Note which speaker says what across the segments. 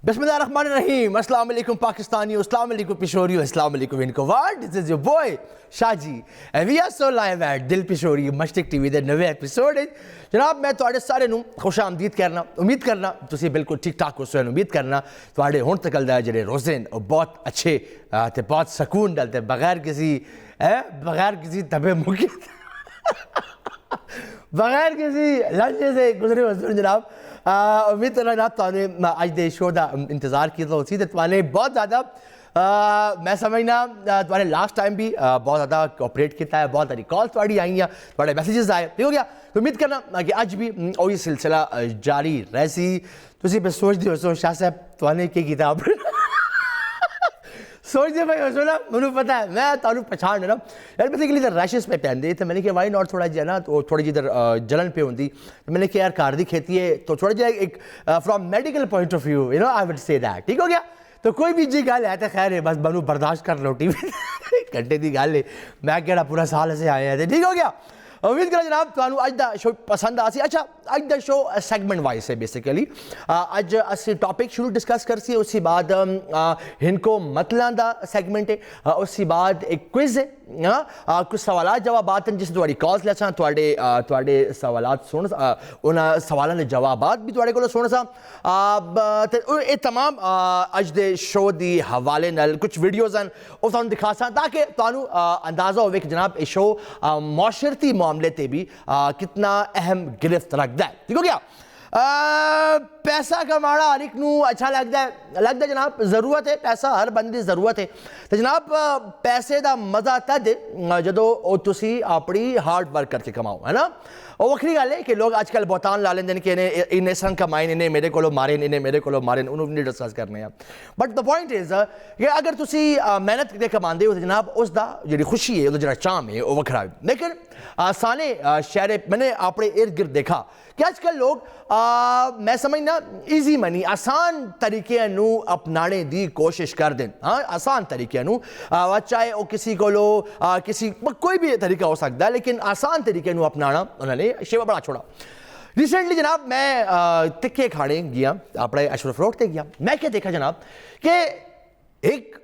Speaker 1: بسم اللہ الرحمن الرحیم. السلام علیکم پاکستانیو, السلام علیکم پشوریو, السلام علیکم انکوارڈ. This is your boy Shaji and we are so live at دل پشوری مشرق ٹی وی دے نوے ایپیسوڈ. جناب میں تواڈے سارے نوں خوش آمدید کرنا, امید کرنا تسی بالکل ٹھیک ٹھاک ہو سو, امید کرنا تواڈے ہن تک دا جڑے روزے بہت اچھے تے بہت سکون ڈالتے بغیر کسی تبے مکی بغیر کسی لنچ سے گزرے ہوئے جناب. امید کرنا جناب توانے اج دے شو دا انتظار کیتا ہوسی تے توانے بہت زیادہ میں سمجھنا توانے لاسٹ ٹائم بھی بہت زیادہ کوپریٹ کیتا ہے, بہت ساری کالس تواڈی آئی ہیں, تواڈے میسیجز آئے, ٹھیک ہو گیا. تو امید کرنا کہ اج بھی وہی سلسلہ جاری رہسی. تسی پہ سوچ ہو سو شاہ صاحب توانے کی کیتا آپ سوچ دے بھائی ہو نا, مجھے پتہ ہے میں تانوں پہچان رہا یار. بیسیکلی ادھر ریشز پہ پہن دے تو میں نے کہ وائی ناٹ تھوڑا جہا نا تو تھوڑی جی ادھر جلن پہ ہوندی, تو میں نے کہ یار کار دی کھیتی ہے تو تھوڑا جہا ایک from medical point of view you know I would say that, ٹھیک ہو گیا. تو کوئی بھی جی گل ہے تو خیر ہے, بس بنو برداشت کر لو, ٹی وی گھنٹے دی گل ہے, میں کہڑا پورا سال ایسے آئے ہیں, ٹھیک ہو گیا. امید کرا جناب تانوں اج دا شو پسند آسی. اچھا اج دا شو سیگمنٹ وائز ہے بیسیکلی. اج اسی ٹاپک شروع ڈسکس کرسی, اسی بعد ہنکو مطلع دا سیگمنٹ ہے, اسی بعد ایک کوئز ہے, کچھ سوالات جوابات ہیں جس تواڈی کالز لے ساں, تواڈے سوالات سن انہاں سوالاں دے جوابات بھی تواڈے کولوں سن ساں. تے اے تمام اج دے شو دی حوالے نال کچھ ویڈیوز ہیں او تانوں دکھا ساں تاکہ تانوں اندازہ ہوے کہ جناب اے شو معاشرتی معاملے تے بھی کتنا اہم گرفت رکھدا ہے, ٹھیک ہو گیا. پیسہ کمانا ہر ایک نو اچھا لگتا ہے جناب, ضرورت ہے پیسہ, ہر بندی ضرورت ہے. تو جناب پیسے دا مزہ تد جدو تسی اپنی ہارڈ ورک کر کے کماؤ, ہے نا. وہ وکری گل ہے کہ لوگ اج کل بہتان لا لیندے کہ انہیں سن کمائیں, انہیں میرے کولو مارن, انہیں میرے کولو مارن, انہوں نہیں ڈسکس کرنے ہیں. بٹ دا پوائنٹ از کہ اگر تسی محنت دے کماندے ہو تو جناب اس دا جڑی خوشی ہے, اس دا جڑا چام ہے وہ وکھرا ہے. لیکن سانے شہر میں نے اپنے ارد گرد دیکھا کہ آج کل لوگ میں سمجھنا ایزی منی آسان طریقے نو اپنانے دی کوشش کر دیں. ہاں آسان طریقے نو, چاہے وہ کسی کو لو کسی کوئی بھی طریقہ ہو سکتا ہے, لیکن آسان طریقے نو اپنانا انہوں نے شیوا بڑا چھوڑا. ریسنٹلی جناب میں تکے کھانے گیا, اپنے اشرف روڈ تے گیا. میں کیا دیکھا جناب کہ ایک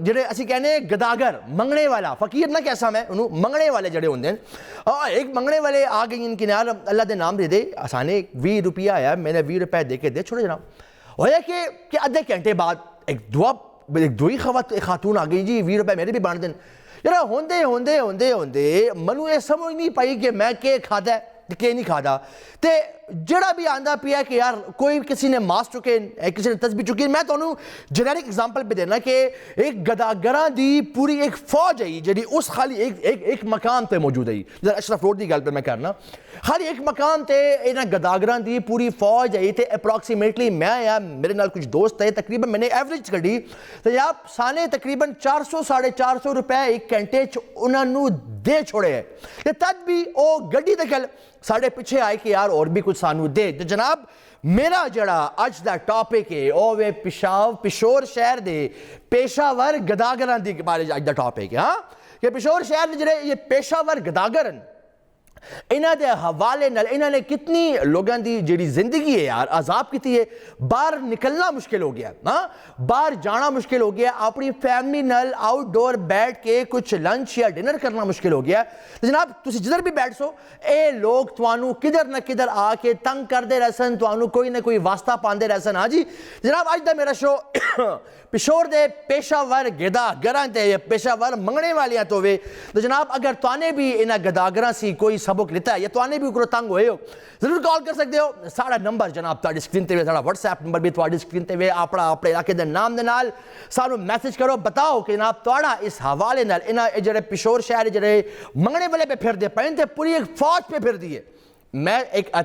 Speaker 1: جڑے اسی کہنے گداگر منگنے والا فقیر نہ کیسا میں انہوں منگنے والے جڑے ہوندے ہیں, ایک منگنے والے آ گئی ان کی یار اللہ دے نام دے دے آسانے 20 روپیہ آیا, میں نے 20 روپے دے کے دے چھوڑے جناب. ہویا کہ آدھے گھنٹے بعد ایک دوئی خاتون آ گئی, جی 20 روپے میرے بھی بانٹ دیں. یار ہوندے منو یہ سمجھ نہیں پائی کہ میں کہ کھادا ہے کہ نہیں کھادا. تے جڑا بھی آندا پیا کہ یار کوئی کسی نے ماس چکے, کسی نے تسبیح چکی. میں تانوں جنیرک ایگزامپل پہ دینا کہ ایک گداگراں دی پوری ایک فوج ہے جڑی اس خالی ایک مقام تے موجود ہے. جدھر اشرف روڈ دی گل پہ میں کرنا, خالی ایک مقام تے انہاں گداگراں دی پوری فوج ہے. تے اپروکسیمیٹلی میں یا میرے نال کچھ دوست ہے, تقریباً میں نے ایوریج کڈی تو آپ سانے تقریباً 400-450 روپے ایک گھنٹے انہاں نو دے چھوڑے ہے. تے تد بھی او گڈی تے گل ساڑھے پیچھے آئے کہ یار اور بھی کچھ سانو دے. تو جناب میرا جڑا اج دا ٹاپک ہے او وے پشور شہر دے پیشہ ور گداگراں دی بارے اج دا ٹاپک ہے. ہاں کہ پشور شہر دے جڑے یہ پیشہ ور گداگر انہاں دے حوالے نال انہاں نے کتنی لوگاں دی جڑی زندگی ہے یار عذاب کیتی ہے. باہر نکلنا مشکل ہو گیا, ہاں باہر جانا مشکل ہو گیا, اپنی فیملی نال آؤٹ ڈور بیٹھ کے کچھ لنچ یا ڈنر کرنا مشکل ہو گیا. تو جناب تسی جدھر بھی بیٹھ سو اے لوگ توانوں کدھر نہ کدھر آ کے تنگ کردے رہسن, توانوں کوئی نہ کوئی واسطہ پاندے رہسن. ہاں جی جناب اج دا میرا شو پشور دے پیشہ ور گداگراں تے یا پیشہ ور منگنے والیاں تو وے. تو جناب اگر توانے بھی انہاں گداگراں سی کوئی سبق لیتا ہے یا توانے بھی کوئی تنگ ہوئے ہو ضرور کال کر سکتے ہو. ساڑا نمبر جناب تواڈی سکرین تے وے, ساڑا واٹس ایپ نمبر بھی تواڈی سکرین تے وے. اپنے علاقے دے نام دے نال سانو میسج کرو, بتاؤ کہ جناب تواڈا اس حوالے نال انہاں جڑے پشور شہر جڑے منگنے والے پہ پھر دے پین تے پوری ایک فوج پہ پھر دی ہے. میں ایک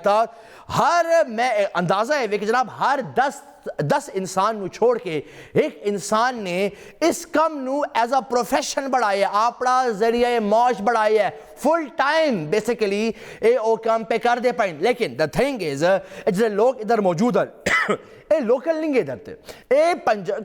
Speaker 1: میں اندازہ ہے کہ جناب ہر 10 انسان نو چھوڑ کے ایک انسان نے اس کم نو ایز اے پروفیشن بڑھایا, اپنا ذریعہ معاش بڑھایا, فل ٹائم بیسیکلی اے او کام پہ کر دے پائیں. لیکن دا تھنگ از جیسے لوگ ادھر موجود ہیں اے لوکل نہیں گے ادھر تے, اے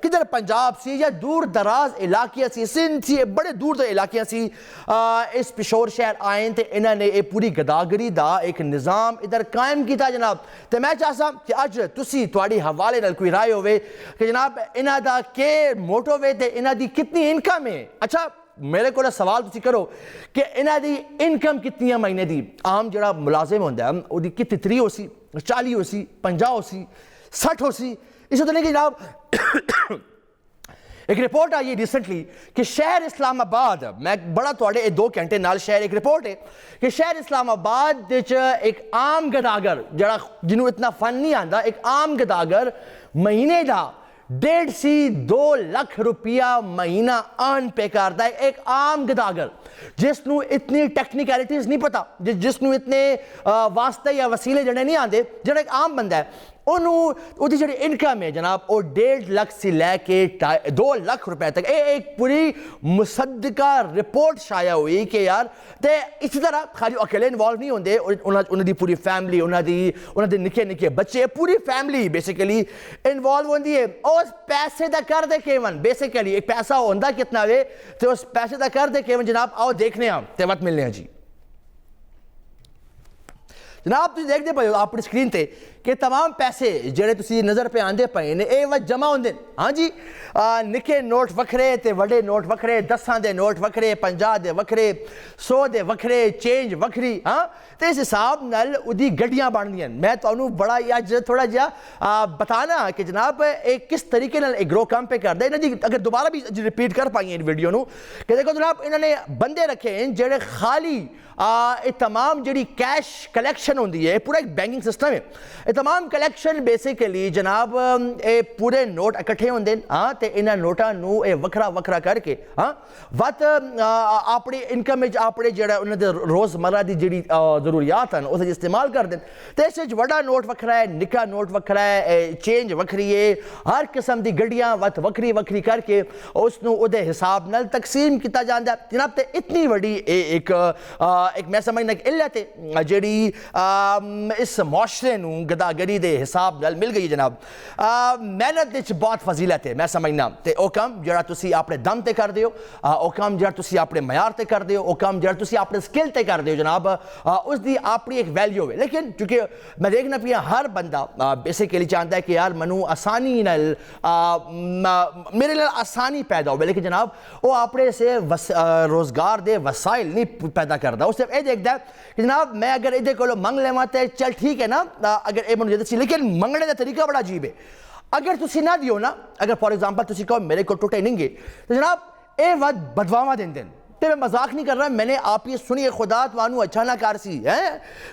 Speaker 1: کدھر پنجاب سی یا دور دراز علاقیاں سی, سندھ سی, بڑے دور دے علاقیاں سی, اس پشور شہر آئیں تے انہوں نے اے پوری گداگری دا ایک نظام ادھر قائم کیتا جناب. تے میں چاہتا کہ اج تسی تواڈی حوالے نال کوئی رائے ہوئے کہ جناب انہاں دا کہ موٹو وے تے انہاں دی کتنی انکم ہے. اچھا میرے کو سوال تسی کرو کہ انہاں دی انکم کتنی ہے مہینے دی. عام جڑا ملازم ہوندا ہے او دی کتنی 30 ہو سی 40 ہو سی 50 ہو سی 60 ہو سی. اس طرح کہ جناب ایک رپورٹ آئی ہے ریسنٹلی کہ شہر اسلام آباد میں بڑا تھوڑے 2 گھنٹے نال شہر ایک رپورٹ ہے کہ شہر اسلام آباد ایک عام گداگر جڑا جنہوں اتنا فن نہیں آندا ایک عام گداگر مہینے دا 1.5 سے 2 لاکھ روپیہ مہینہ ارن پہ کرتا ہے. ایک عام گداگر جس نو اتنی ٹیکنیکلٹیز نہیں پتا جس نو اتنے واسطے یا وسیلے جڑے نہیں آندے جڑا ایک عام بندہ ہے انہوں دی جڑی انکم ہے جناب وہ 1.5 لاکھ سے لے کے 2 لاکھ روپے تک. ایک پوری مصدقہ رپورٹ شائع ہوئی کہ یار تے اسی طرح خالی اکیلے انوالو نہیں ہوندے انہاں دی پوری فیملی انہاں دے نکے نکے بچے پوری فیملی بیسیکلی انوالو ہوندی ہے. اس پیسے دا کر دے کیون بیسیکلی ایک پیسہ ہوندا کتنا وے تے اس پیسے دا کر دے کیون جناب آؤ دیکھنے ہاں تے وقت ملنے ہیں جی. جناب تسی دیکھ دے پائے ہو اپنی سکرین تے کہ تمام پیسے جڑے تسی نظر پہ آندے پائے نے اے وقت جمع ہوندے. ہاں جی نکے نوٹ وکھرے تے وڈے نوٹ وکھرے 10 دے نوٹ وکھرے 50 دے وکھرے 100 دے وکھرے چینج وکھری. ہاں تے اس حساب نال اودی گڈیاں بن دیاں. میں تانوں بڑا اج تھوڑا جہا بتانا کہ جناب ایک کس طریقے نال ایک گرو کام پہ کردا ہے. جی اگر دوبارہ بھی ریپیٹ کر پائیں ان ویڈیو نو کہ دیکھو جناب انہوں نے بندے رکھے ہیں جڑے خالی تمام جڑی کیش کلیکشن ہوندی ہے پورا ایک بینکنگ سسٹم ہے. تمام کلیکشن بیسیکلی جناب پورے نوٹ اکٹھے ہوندے ہاں تے انہاں نوٹاں نو وکھرا وکھرا کر کے ہاں وقت اپنی انکم وچ اپنے جڑا انہاں دے روزمرہ دی جڑی ضروریات ہیں اس استعمال کر دیں. تے اس وچ وڈا نوٹ وکھرا ہے نکا نوٹ وکھرا ہے چینج وکھری ہے ہر قسم دی گڈیاں وقت وکھری وکھری کر کے اس نو او دے حساب نال تقسیم کیتا جاندا ہے. جناب تے اتنی وڈی ایک میں سمجھنا ایک علت ہے جڑی اس معاشرے نو گداگری دے حساب نال مل گئی جناب. محنت وچ بہت فضیلت ہے میں سمجھنا تے او کام جڑا تسی اپنے دم تے کر دیو او کام جڑا تسی اپنے معیار تے کر دیو او کام جڑا تسی اپنے سکل تے کر دیو جناب اس دی اپنی ایک ویلیو ہے. لیکن چونکہ میں دیکھنا پیا ہر بندہ بیسیکلی چاہتا ہے کہ یار منو آسانی نال میرے لیے آسانی پیدا ہوئے لیکن جناب وہ اپنے سے روزگار دے وسائل نہیں پیدا کرتا. اس سے یہ دیکھتا ہے کہ جناب میں اگر یہ کو منگ لیوا تے چل ٹھیک ہے نا اگر یہ منو جدی سی لیکن منگنے کا طریقہ بڑا عجیب ہے. اگر تسی نہ دیو نا اگر فار ایگزامپل تسی کہو میرے کو ٹوٹے نہیں گے تو جناب اے وقت بدواواں دین دین تے میں مذاق نہیں کر رہا. میں نے آپ یہ سنی خدا توانو اچھا نہ کر سی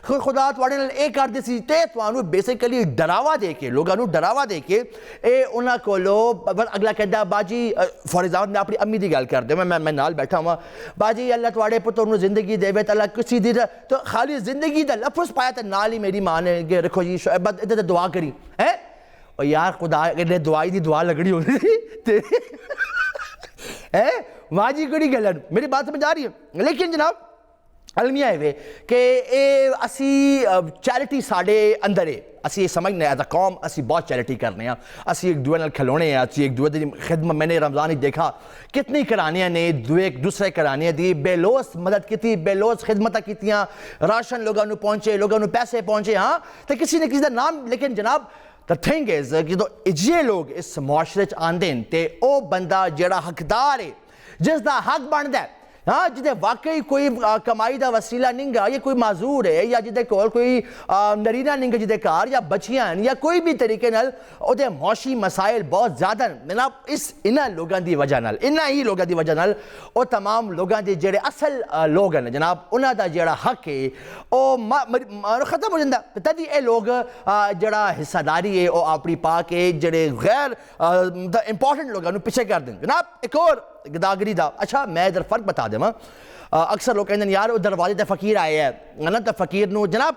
Speaker 1: خدا تواڈے نال اے کر دے سی تے توانو بیسیکلی ڈراوا دے کے لوگاں نو ڈراوا دے کے اے انہاں کولو اگلا کہندا باجی فار ایگزامپل میں اپنی امی دی گل کر دے میں نال بیٹھا ہوں باجی اللہ تواڈے پتر نو زندگی دے تے اللہ کسی دی تو خالی زندگی دا لفظ پایا تے نال ہی میری ماں نے کہ رکھو جی ادھر تے دعا کری ہے او یار خدا نے دعائی دی دعا لگڑی ہوندی تے واہ جی کوئی گل ہے میری بات سمجھ آ رہی ہے. لیکن جناب المیہ ہے کہ اسی چیریٹی ساڑے اندر ہے اسی یہ سمجھنے ایز اے قوم اسی بہت چیریٹی کرنے ہیں اسی ایک دوے نال کھلونے ہیں اسی ایک دوے دی خدمت میں نے رمضان ہی دیکھا کتنی کرانیاں نے ایک دوسرے کرانیاں دی بے لوس مدد کیتی بے لوس خدمتاں کیتیاں راشن لوگاں نو پہنچے لوگاں نو پیسے پہنچے ہاں تو کسی نے کسی دا نام لیکن جناب the thing is کہ تو یہ لوگ اس معاشرے آندے تے او بندہ جڑا حقدار ہے جس دا حق بندا ہے ہاں جدے واقعی کوئی کمائی دا وسیلہ نہیں گا یا کوئی معذور ہے یا جدے کول کوئی نرینہ نہیں گا جدے کار یا بچیاں ہیں یا کوئی بھی طریقے نال او دے معاشی مسائل بہت زیادہ جناب اس انہاں لوگاں دی وجہ نال انہاں ہی لوگاں دی وجہ نال او تمام لوگاں دے جڑے اصل لوگ ہیں جناب انہاں دا جڑا حق ہے او ختم ہو جاندہ تدی اے لوگ جڑا حصہ داری ہے او اپنی پا کے جڑے غیر امپورٹنٹ لوگاں نو پیچھے کر دیں. جناب ایک اور گداگری دا اچھا میں ادھر فرق بتا دیں اکثر لوگ کہتے ہیں یار دروازے تے فقیر آئے ہیں نا تو فقیر نو جناب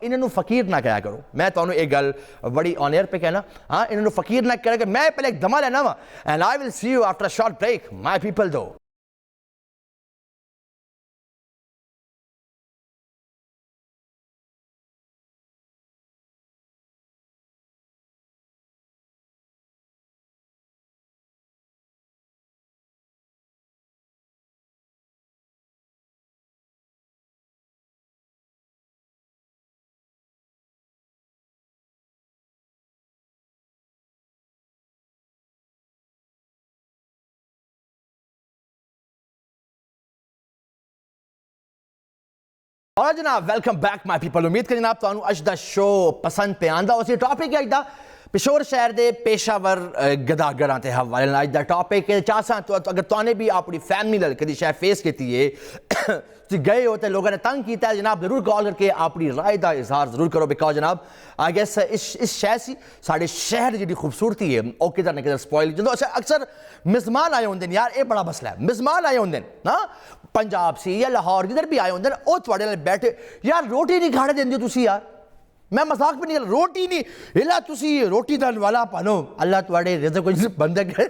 Speaker 1: انہوں نو فقیر نہ کہا کرو. میں تانوں ایک گل بڑی آن ایئر پہ کہنا ہاں انہوں نو فقیر نہ کہا کہ میں پہلے ایک دمہ لینا وا and I will see you after a short break my people دو. اور جناب ویلکم بیک مائی پیپل. امید کہ جناب تانوں اج دا شو پسند پہ آندا. اسی ٹاپک ہے اج دا پشور شہر دے پیشہ ور گداگراں تے حوالے نال. اج دا ٹاپک ہے چاہساں تو اگر توانے بھی اپنی فیملی نال کدی شے فیس کیتی ہے تسی گئے ہو تے لوگاں نے تنگ کیتا ہے جناب ضرور کال کر کے اپنی رائے دا اظہار ضرور کرو. بیکاز جناب آئی گیس اس شے سی ساڈے شہر دی جڑی خوبصورتی ہے او کدھر نہ کدھر سپوائل جدوں اکثر مہمان آئے ہوندے یار اے بڑا مسئلہ ہے. مہمان آئے ہوندے ہاں پنجاب سی یا لاہور جدھر بھی آئے ہوندے او تواڈے نال بیٹھے یار روٹی نہیں کھانے دیندے تسی یار. میں مذاق بھی نہیں روٹی نہیں الا تسی روٹی دا نوالا پانو اللہ تواڈے رزق کو بندے کرے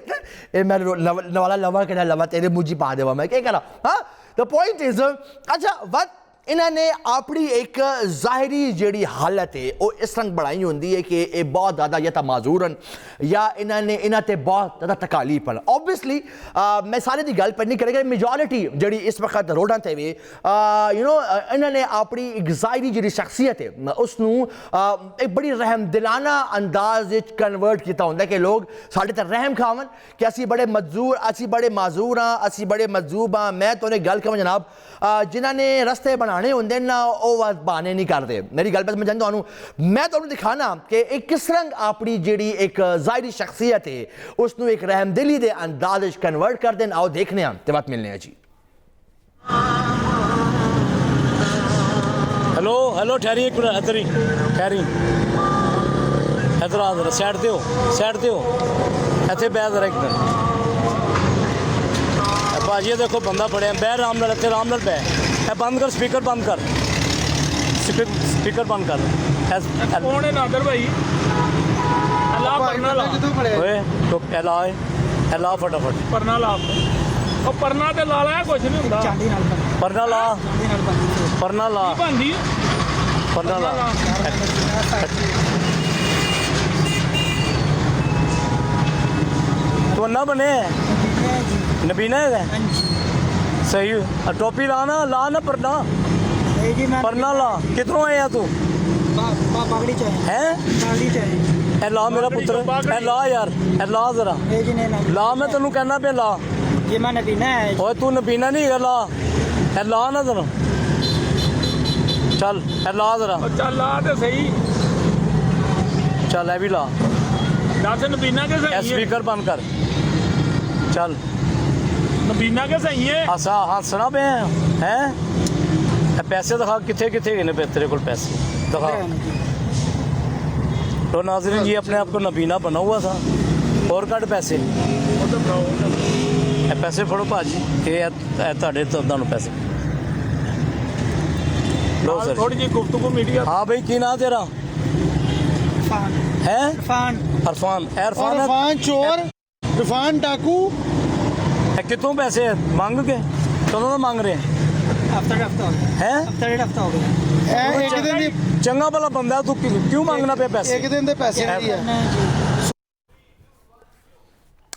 Speaker 1: اے میں نوالا لوا کہنا لوا تیرے مجھے پا دیوا میں کیا کرا. ہاں دا پوائنٹ از اچھا وقت انہوں نے اپنی ایک ظاہری جیڑی حالت ہے وہ اس رنگ بڑھائی ہوندی ہے کہ یہ بہت زیادہ یا تو معذورن یا انہوں تے بہت زیادہ تکالیف ہیں. اوبیسلی میں سارے دی گل پر نہیں کرے گا. میجورٹی جیڑی اس وقت روڈاں تے وی انہوں نے اپنی ایک ظاہری جیڑی شخصیت ہے اس نو ایک بڑی رحم دلانہ انداز کنورٹ کیتا ہوندا ہے کہ لوگ ساڈے تے رحم کھاون کہ اسی بڑے مجبور اسی بڑے معذور ہاں اسی بڑے مجذوب ہاں. میں تو گل کہاں جناب جنہوں نے رستے بنانے ہوندے نا وہ بہانے نہیں کرتے. میری گل بس میں جانتا ہوں میں تو دکھانا کہ ایک کس رنگ اپنی جیڑی ایک ظاہری شخصیت ہے اس نو ایک رحم دلی دے انداز کنورٹ کر دیں. آؤ دیکھنے ہیں تے بات ملنے ہیں جی.
Speaker 2: ہلو ہلو ٹھہری ایک منٹ ادھر ہی ٹھہری ادھر آ ذرا سائڈ تے ہو ایتھے بہ ذرا ایک منٹ. بھاجی یہ دیکھو بندہ بڑے ہیں بہ آرام نال اتنے آرام نال بہ. اے بند کر سپیکر بند کر سپیکر بند کر.
Speaker 3: کون ہے نادر بھائی اللہ پرنا لا
Speaker 2: اوئے تو الا فٹافٹ
Speaker 3: پرنا لا او پرنا تے لا لا کچھ نہیں ہوندا
Speaker 2: پرنا لا پرنا لا
Speaker 3: بھاندی
Speaker 2: پرنا لا تو نہ بنے نبینا ہے صحیح. ٹوپی لانا لا نہ پرنا پرنا لا. کتنوں آیا تو اے لا میرا پتر اے لا یار اے لا ذرا لا. میں تینوں کہنا پہ لا اوے تو نبینا نہیں ہے لا اے لا نہ ذرا چل اے لا ذرا
Speaker 3: چل لا تے صحیح
Speaker 2: چل اے بھی لا.
Speaker 3: دس نبینا کے
Speaker 2: اے
Speaker 3: صحیح ہے
Speaker 2: سپیکر بند کر چل
Speaker 3: نبینا کے صحیح ہے
Speaker 2: ہسا ہنسنا پہ ہیں پیسے دکھا کتنے کتنے گئے پہ تیرے کو پیسے دکھا. تو ناظرین یہ اپنے آپ کو نبینا بنا ہوا تھا اور کٹ پیسے پیسے پھڑو بھاجی یہ تھوڑے تمہیں پیسے لو سر
Speaker 3: تھوڑی جی گفتگو میڈیا.
Speaker 2: ہاں بھائی کی نا تیرا ہے عرفان
Speaker 4: عرفان چور عرفان ڈاکو
Speaker 2: کتوں پیسے مانگ کے کدوں مانگ رہے ہیں
Speaker 4: ایک دن دی
Speaker 2: چنگا بھلا بندہ تو کیوں مانگنا پہ پیسے
Speaker 4: ایک دن دے پیسے نہیں ہے.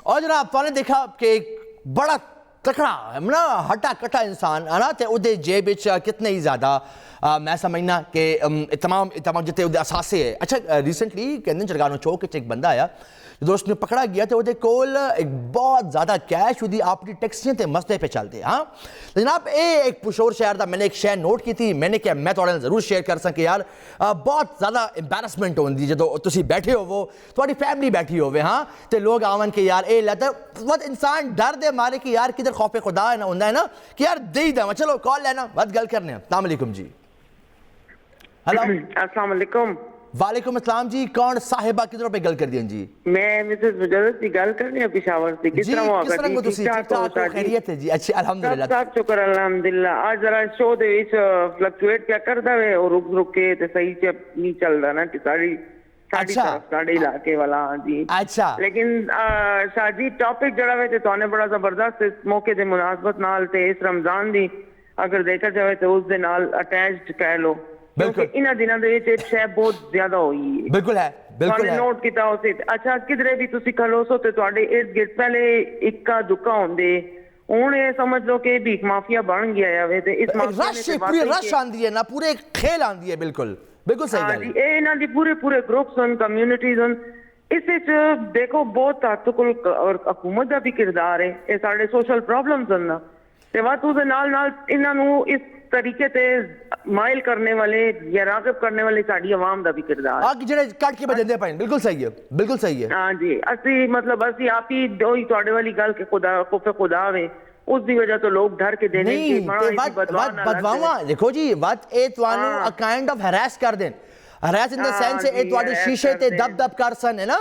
Speaker 1: اور جناب تو نے دیکھا کہ ایک بڑا تکڑا ہے نا ہٹا کٹا انسان ہے نا تے اودے جیب وچ کتنے ہی زیادہ میں سمجھنا کہ تمام جتے اودے اثاثے ہے. اچھا ریسنٹلی کہندے چرگانو چوک وچ ایک بندہ آیا جدو اس نے پکڑا گیا تو اودے کول ایک بہت زیادہ کیش ودی اپنی ٹیکسیاں تے مسئلے پہ چلتے. ہاں جناب اے ایک پشور شہر دا میں نے ایک شے نوٹ کی تھی میں نے کہ میں تھوڑے ضرور شیئر کر سکیں یار بہت زیادہ امبیرسمنٹ ہوندی جدو تسی بیٹھے ہوو تھوڑی فیملی بیٹھی ہوے ہاں تے لوگ آون کہ یار اے لتا بہت انسان ڈر دے مارے کہ یار کدھر خوف خدا ہے نا ہوندا ہے نا کہ یار دے دے چلو کال لینا بات گل کرنے ہیں. السلام علیکم جی. ہلو
Speaker 5: السلام علیکم.
Speaker 1: وعلیکم السلام جی. کون صاحبہ کدھروں پہ گل کر دیں جی؟
Speaker 5: میں مسز مجرد کی گل کرنی ہے پشاور سے. کس طرح ہوا
Speaker 1: کس طرح کو تسی ٹھیک ٹھاک ہو خیریت ہے جی؟ اچھا الحمدللہ
Speaker 5: سب شکر الحمدللہ. آج ذرا شو دے وچ فلکچویٹ کیا کردا ہے اور رک کے تے صحیح چ نہیں چلدا نا کہ ساڈی ساڈے علاقے والا. ہاں جی
Speaker 1: اچھا
Speaker 5: لیکن شاجی ٹاپک جڑا وے تے توانے بڑا زبردست اس موقع دے مناسبت نال تے اس رمضان دی اگر دیکھا جائے تے اس دے نال اٹیچڈ کہہ لو کیونکہ انہاں دنوں دے وچ ایک شے بہت زیادہ ہوئی ہے.
Speaker 1: بالکل ہے بالکل ہے
Speaker 5: نوٹ کیتا ہو سی. اچھا کدھرے بھی تسی کھلو سو تے تواڈے ارد گرد پہلے اکا دکا ہوندے ہن یہ سمجھ لو کہ بھیک مافیا بن گیا ہے تے اس
Speaker 1: رش پوری رش آندی ہے نا پورے کھیل آندی ہے. بالکل بالکل صحیح گل ہے.
Speaker 5: اے انہاں دی پورے گروپس ہیں کمیونٹیز ہیں. اس وچ دیکھو بہت تعلق اور حکومت دا بھی کردار ہے. یہ سارے سوشل پرابلمز ہیں نا تے وقت دے نال انہاں نوں اس طریقے تے ਮਾਇਲ ਕਰਨੇ ਵਾਲੇ ਜਾਂ ਰਾਗਬ ਕਰਨੇ ਵਾਲੇ ਸਾਡੀ ਆਵਾਮ ਦਾ ਵੀ ਕਿਰਦਾਰ
Speaker 1: ਆ ਜਿਹੜੇ ਕੱਟ ਕੇ ਬਜੰਦੇ ਪਏ ਬਿਲਕੁਲ ਸਹੀ ਹੈ, ਬਿਲਕੁਲ ਸਹੀ ਹੈ।
Speaker 5: ਹਾਂ ਜੀ, ਅਸੀਂ ਆਪ ਹੀ ਉਹੀ ਤੁਹਾਡੇ ਵਾਲੀ ਗੱਲ ਕਿ ਖੁਦਾ ਵੇ ਉਸ ਦੀ ਵਜ੍ਹਾ ਤੋਂ ਲੋਕ ਡਰ ਕੇ ਦੇਣੇ
Speaker 1: ਨਹੀਂ ਤੇ ਬਦਵਾਵਾ ਦੇਖੋ ਜੀ ਵਤ ਇਹ ਤੁਹਾਨੂੰ ਅ ਕਾਈਂਡ ਆਫ ਹੈਰੈਸ ਕਰ ਦੇਣ, ਹੈਰੈਸ ਇਨ ਦ ਸੈਂਸ ਇਹ ਤੁਹਾਡੇ ਸ਼ੀਸ਼ੇ ਤੇ ਦਬ ਕਰ ਸਨ ਹੈ ਨਾ,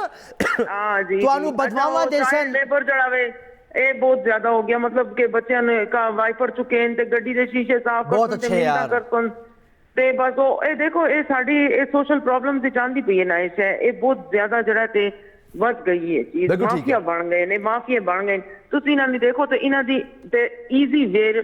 Speaker 5: ਹਾਂ ਜੀ
Speaker 1: ਤੁਹਾਨੂੰ ਬਦਵਾਵਾ ਦੇ ਸਨ।
Speaker 5: ਲੇਬਰ ਜੜਾਵੇ ਇਹ ਬਹੁਤ ਜ਼ਿਆਦਾ ਹੋ ਗਿਆ, ਮਤਲਬ ਕਿ ਬੱਚਿਆਂ ਨੇ ਵਾਈਪਰ ਚੁੱਕੇ ਤੇ ਗੱਡੀ ਦੇ ਸ਼ੀਸ਼ੇ ਸਾਫ਼
Speaker 1: ਬਹੁਤ ਅੱਛੇ ਯਾਰ
Speaker 5: ਤੇ ਬਸ ਉਹ ਇਹ ਦੇਖੋ ਇਹ ਸਾਡੀ ਇਹ ਸੋਸ਼ਲ ਪ੍ਰੋਬਲਮ ਦੀ ਚਾਂਦੀ ਪਈ ਹੈ ਨਾ, ਇਹ ਬਹੁਤ ਜ਼ਿਆਦਾ ਜਿਹੜਾ ਤੇ ਵੱਧ ਗਈ ਹੈ ਚੀਜ਼, ਮਾਫੀਆ ਬਣ ਗਏ ਨੇ, ਮਾਫੀਆ ਬਣ ਗਏ। ਤੁਸੀਂ ਇਹਨਾਂ ਦੀ ਦੇਖੋ ਤੇ ਇਹਨਾਂ ਦੀ ਤੇ ਈਜ਼ੀ ਵੇਰ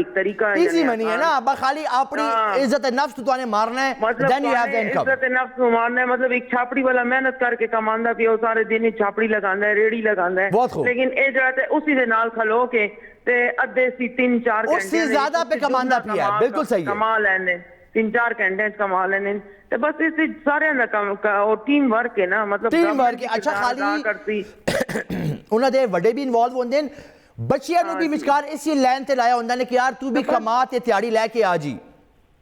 Speaker 5: ਇੱਕ ਤਰੀਕਾ ਹੈ,
Speaker 1: ਈਜ਼ੀ ਮਨੀ ਹੈ ਨਾ, ਬਸ ਖਾਲੀ ਆਪਣੀ ਇੱਜ਼ਤ ਨਫਸ ਤੁਹਾਨੇ ਮਾਰਨਾ ਹੈ, then you have the income।
Speaker 5: ਇੱਜ਼ਤ ਨਫਸ ਨੂੰ ਮਾਰਨਾ ਹੈ, ਮਤਲਬ ਇੱਕ ਛਾਪੜੀ ਵਾਲਾ ਮਿਹਨਤ ਕਰਕੇ ਕਮਾਉਂਦਾ ਪਿਆ, ਉਹ ਸਾਰੇ ਦਿਨ ਹੀ ਛਾਪੜੀ ਲਗਾਉਂਦਾ ਹੈ, ਰੇੜੀ ਲਗਾਉਂਦਾ ਹੈ, ਲੇਕਿਨ ਇਹ ਜਿਹੜਾ ਤੇ ਉਸੇ ਦੇ ਨਾਲ ਖਲੋ ਕੇ ਤੇ ਅੱਧੇ ਸੀ 3-4 ਘੰਟੇ
Speaker 1: ਉਸੇ ਜ਼ਿਆਦਾ ਪੇ ਕਮਾਉਂਦਾ ਪਿਆ, ਬਿਲਕੁਲ ਸਹੀ ਹੈ,
Speaker 5: ਕਮਾ ਲੈਣੇ 3-4 ਘੰਟੇ ਕਮਾ ਲੈਣੇ ਤੇ ਬਸ ਇਸ ਸਾਰਿਆਂ ਦਾ ਕੰਮ ਉਹ ਟੀਮ ਵਰਕ ਹੈ ਨਾ, ਮਤਲਬ
Speaker 1: ਟੀਮ ਵਰਕ। ਅੱਛਾ ਖਾਲੀ ਉਹਨਾਂ ਦੇ ਵੱਡੇ ਵੀ ਇਨਵੋਲਵ ਹੁੰਦੇ ਨੇ, ਬੱਚਿਆਂ ਨੂੰ ਵੀ ਵਿਚਕਾਰ ਇਸੇ ਲਾਈਨ ਤੇ ਲਾਇਆ ਹੁੰਦਾ ਨੇ ਕਿ ਯਾਰ ਤੂੰ ਵੀ ਕਮਾ ਤੇ ਤਿਆੜੀ ਲੈ ਕੇ ਆ ਜੀ।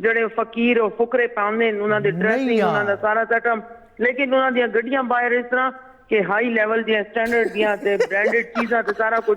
Speaker 5: ਜਿਹੜੇ ਫਕੀਰ ਔਰ ਫੁਕਰੇ ਪਾਉਂਦੇ ਨੇ ਉਹਨਾਂ ਦੇ ਡਰੈਸਿੰਗ ਉਹਨਾਂ ਦਾ ਸਾਰਾ ਸੈਟਅਪ, ਲੇਕਿਨ ਉਹਨਾਂ ਦੀਆਂ ਗੱਡੀਆਂ ਬਾਹਰ ਇਸ ਤਰ੍ਹਾਂ ਕਿ ਹਾਈ ਲੈਵਲ ਦੀਆਂ ਸਟੈਂਡਰਡ ਦੀਆਂ ਤੇ ਬ੍ਰਾਂਡਡ ਚੀਜ਼ਾਂ ਤੇ ਸਾਰਾ ਕੁਝ,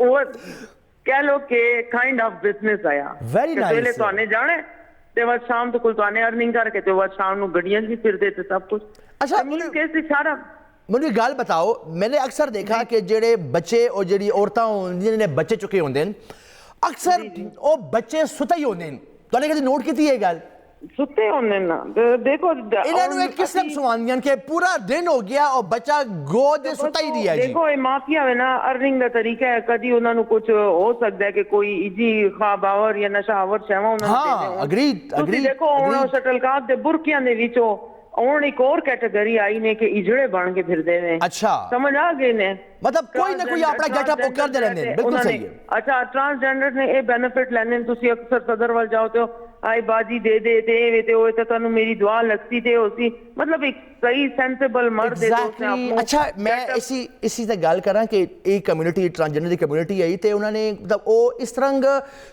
Speaker 5: ਉਹ ਕਹਿ ਲੋ ਕਿ ਕਾਈਂਡ ਆਫ ਬਿਜ਼ਨਸ ਆਇਆ।
Speaker 1: Very nice.
Speaker 5: ਪਹਿਲੇ ਤੁਹਾਨੂੰ ਜਾਣੇ ਤੇ ਬਸ ਸ਼ਾਮ ਤੋਂ ਕੋਲ ਤੁਹਾਨੂੰ ਅਰਨਿੰਗ ਕਰਕੇ ਤੇ ਬਸ ਸ਼ਾਮ ਨੂੰ ਗੱਡੀਆਂ ਵੀ ਫਿਰਦੇ ਤੇ ਸਭ ਕੁਝ।
Speaker 1: ਅੱਛਾ
Speaker 5: ਮੈਨੂੰ ਕਿਸੇ ਸਾਰਾ
Speaker 1: ਮੈਨੂੰ ਇੱਕ ਗੱਲ ਬਤਾਓ, ਮੈਨੇ ਅਕਸਰ ਦੇਖਾ ਕਿ ਜਿਹੜੇ ਬੱਚੇ ਔਰ ਜਿਹੜੀ ਔਰਤਾਂ ਹੁੰਦੀਆਂ ਨੇ ਬੱਚੇ ਚੁੱਕੇ ਹੁੰਦੇ ਨੇ ਅਕਸਰ ਉਹ ਬੱਚੇ ਸੁੱਤੇ ਹੀ ਹੁੰਦੇ ਨੇ, ਤੁਹਾਨੇ ਕਦੇ ਨੋਟ ਕੀਤੀ ਇਹ ਗੱਲ?
Speaker 5: ਸੁੱਤੇ ਹੁੰਦੇ ਨਾ ਦੇਖੋ
Speaker 1: ਇਹਨਾਂ ਨੂੰ ਇੱਕ ਕਿਸਮ ਸੁਣਾਉਂਦੀਆਂ ਕਿ ਪੂਰਾ ਦਿਨ ਹੋ ਗਿਆ ਉਹ ਬੱਚਾ ਗੋਦ ਸੁੱਤਾ ਹੀ ਨਹੀਂ ਹੈ ਜੀ।
Speaker 5: ਦੇਖੋ ਇਹ ਮਾਫੀਆ ਹੈ ਨਾ, ਅਰਨਿੰਗ ਦਾ ਤਰੀਕਾ ਹੈ, ਕਦੀ ਉਹਨਾਂ ਨੂੰ ਕੁਝ ਹੋ ਸਕਦਾ ਹੈ ਕਿ ਕੋਈ ਇਜੀ ਖਾਬਾਵਰ ਜਾਂ ਨਸ਼ਾਵਰ ਸ਼ੈਵਾ ਉਹਨਾਂ ਨੂੰ ਦੇ ਦੇ।
Speaker 1: ਹਾਂ ਅਗਰੀਡ
Speaker 5: ਤੁਸੀਂ ਦੇਖੋ ਹੁਣ ਸ਼ਟਲਕਾਕ ਦੇ ਬੁਰਕਿਆਂ ਦੇ ਵਿੱਚੋਂ ਹੁਣ ਇੱਕ ਹੋਰ ਕੈਟਾਗਰੀ ਆਈ ਨੇ ਕਿ ਇਜੜੇ ਬਣ ਕੇ ਫਿਰਦੇ ਨੇ।
Speaker 1: ਅੱਛਾ
Speaker 5: ਸਮਝ ਆ ਗਏ ਨੇ,
Speaker 1: ਮਤਲਬ ਕੋਈ ਨਾ ਕੋਈ ਆਪਣਾ ਗੈਟਅਪ ਕਰਦੇ ਰਹਿੰਦੇ ਨੇ, ਬਿਲਕੁਲ ਸਹੀ ਹੈ।
Speaker 5: ਅੱਛਾ ਟ੍ਰਾਂਸਜੈਂਡਰ ਨੇ ਇਹ ਬੈਨੀਫਿਟ ਲੈਣੇ, ਤੁਸੀਂ ਅਕਸਰ ਸਦਰ ਵੱਲ ਜਾਓ ਤੇ ਆਈ ਬਾਜੀ ਦੇ ਦੇ ਤੇ ਉਹ ਤੇ ਤੁਹਾਨੂੰ ਮੇਰੀ ਦੁਆ ਲੱਗਦੀ ਤੇ ਹੋਸੀ, ਮਤਲਬ ਇੱਕ ਸਹੀ ਸੈਂਸਿਬਲ ਮਰਦ ਦੇ ਦੋਸਤ ਨੇ।
Speaker 1: ਅੱਛਾ ਮੈਂ ਇਸੀ ਤੇ ਗੱਲ ਕਰਾਂ ਕਿ ਇਹ ਕਮਿਊਨਿਟੀ ਟ੍ਰਾਂਸਜੈਂਡਰ ਦੀ ਕਮਿਊਨਿਟੀ ਆਈ ਤੇ ਉਹਨਾਂ ਨੇ ਮਤਲਬ ਉਹ ਇਸ ਤਰ੍ਹਾਂ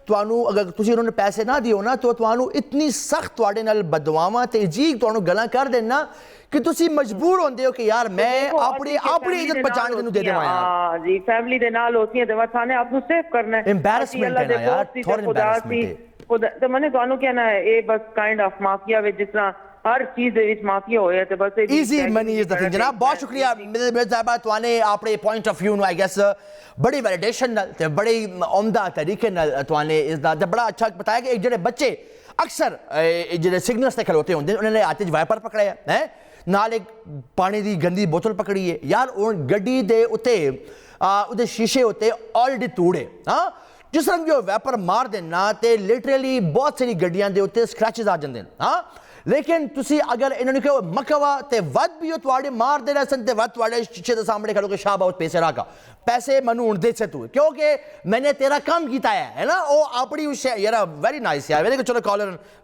Speaker 1: ਤੁਹਾਨੂੰ ਅਗਰ ਤੁਸੀਂ ਉਹਨਾਂ ਨੂੰ ਪੈਸੇ ਨਾ ਦਿਓ ਨਾ ਤਾਂ ਤੁਹਾਨੂੰ ਇਤਨੀ ਸਖਤ ਤੁਹਾਡੇ ਨਾਲ ਬਦਦੁਆਵਾਂ ਤੇ ਜੀ ਤੁਹਾਨੂੰ ਗਾਲਾਂ ਕਰ ਦੇਣਾ ਕਿ ਤੁਸੀਂ ਮਜਬੂਰ ਹੁੰਦੇ ਹੋ ਕਿ ਯਾਰ ਮੈਂ ਆਪਣੀ ਇੱਜ਼ਤ ਬਚਾਉਣ ਤੈਨੂੰ ਦੇ ਦੇਵਾਂ ਯਾਰ।
Speaker 5: ਹਾਂ ਜੀ ਫੈਮਿਲੀ ਦੇ ਨਾਲ ਹੋਤੀਆਂ ਤੇ ਵਸਾਨੇ ਆਪ ਨੂੰ ਸੇਵ ਕਰਨਾ ਹੈ।
Speaker 1: ਐਮਬੈਰਸਮੈਂਟ ਹੈ ਨਾ ਯਾਰ, ਥੋੜਾ ਐਮਬੈਰਸਮੈਂਟ ਹੈ।
Speaker 5: ਤੇ ਮੈਨੇ ਤੁਹਾਨੂੰ ਕਹਿਣਾ ਹੈ ਇਹ ਬਸ ਕਾਈਂਡ ਆਫ ਮਾਫੀਆ ਵਿੱਚ ਜਿਸ ਤਰ੍ਹਾਂ ਹਰ ਚੀਜ਼ ਦੇ ਵਿੱਚ ਮਾਫੀਆ ਹੋਇਆ ਤੇ ਬਸ
Speaker 1: easy money is the thing. ਜਨਾਬ ਬਹੁਤ ਸ਼ੁਕਰੀਆ ਮੇਰੇ ਸਾਹਿਬਾ, ਤੁਹਾਨੇ ਆਪਣੇ ਪੁਆਇੰਟ ਆਫ ਵਿਊ ਨੂੰ ਆਈ ਗੈਸ ਬੜੀ ਵੈਲੀਡੇਸ਼ਨ ਨਾਲ ਤੇ ਬੜੀ ਉਮਦਾ ਤਰੀਕੇ ਨਾਲ ਤੁਹਾਨੇ ਇਸ ਦਾ ਬੜਾ ਅੱਛਾ ਬਤਾਇਆ ਕਿ ਜਿਹੜੇ ਬੱਚੇ ਅਕਸਰ ਜਿਹੜੇ ਸਿਗਨਲਸ ਤੇ ਖਲੋਤੇ ਹੁੰਦੇ ਉਹਨਾਂ ਨੇ ਹੱਥ 'ਚ ਵਾਈਪਰ ਪਕੜਿਆ ਹੈ, ਨਾਲ ਇੱਕ ਪਾਣੀ ਦੀ ਗੰਦੀ ਬੋਤਲ ਪਕੜੀ ਹੈ ਯਾਰ, ਉਹ ਗੱਡੀ ਦੇ ਉੱਤੇ ਉਹਦੇ ਸ਼ੀਸ਼ੇ ਉੱਤੇ ਆਲਰੇਡੀ ਤੂੜੇ ਹਾਂ, ਜਿਸ ਤਰ੍ਹਾਂ ਜੋ ਵੈਪਰ ਮਾਰ ਦੇਣਾ ਤੇ ਲਿਟਰਲੀ ਬਹੁਤ ਸਾਰੀ ਗੱਡੀਆਂ ਦੇ ਉੱਤੇ ਸਕ੍ਰੈਚਸ ਆ ਜਾਂਦੇ ਨੇ ਹਾਂ। ਲੇਕਿਨ ਤੁਸੀਂ ਅਗਰ ਇਹਨਾਂ ਨੂੰ ਕਹੋ ਮਕਵਾ ਤੇ ਵੱਧ ਵੀ ਉਹ ਤੁਹਾਡੇ ਮਾਰ ਦੇਣਾ ਸਨ ਤੇ ਵੱਧ ਤੁਹਾਡੇ ਸ਼ੀਸ਼ੇ ਦੇ ਸਾਹਮਣੇ ਖੜੋ ਕਿ ਸ਼ਾਹ ਬਹੁਤ ਪੈਸੇ ਰਾਕਾ ਪੈਸੇ ਮੈਨੂੰ ਹੁਣ ਦੇ ਸੇ ਤੂੰ ਕਿਉਂਕਿ ਮੈਨੇ ਤੇਰਾ ਕੰਮ ਕੀਤਾ ਹੈ ਨਾ, ਉਹ ਆਪਣੀ ਉਸ ਯਾਰ ਵੈਰੀ ਨਾਈਸ ਯਾਰ। ਵੇਲੇ ਚਲੋ ਕਾਲਰ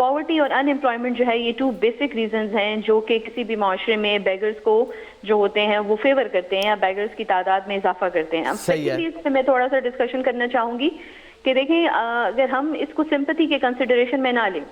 Speaker 6: پاورٹی اور ان امپلائمنٹ جو ہے یہ 2 بیسک ریزنز ہیں جو کہ کسی بھی معاشرے میں بیگرز کو جو ہوتے ہیں وہ فیور کرتے ہیں یا بیگرز کی تعداد میں اضافہ کرتے ہیں. اب سیکنڈلی اس میں تھوڑا سا ڈسکشن کرنا چاہوں گی کہ دیکھیں اگر ہم اس کو سمپتھی کے کنسیڈریشن میں نہ لیں,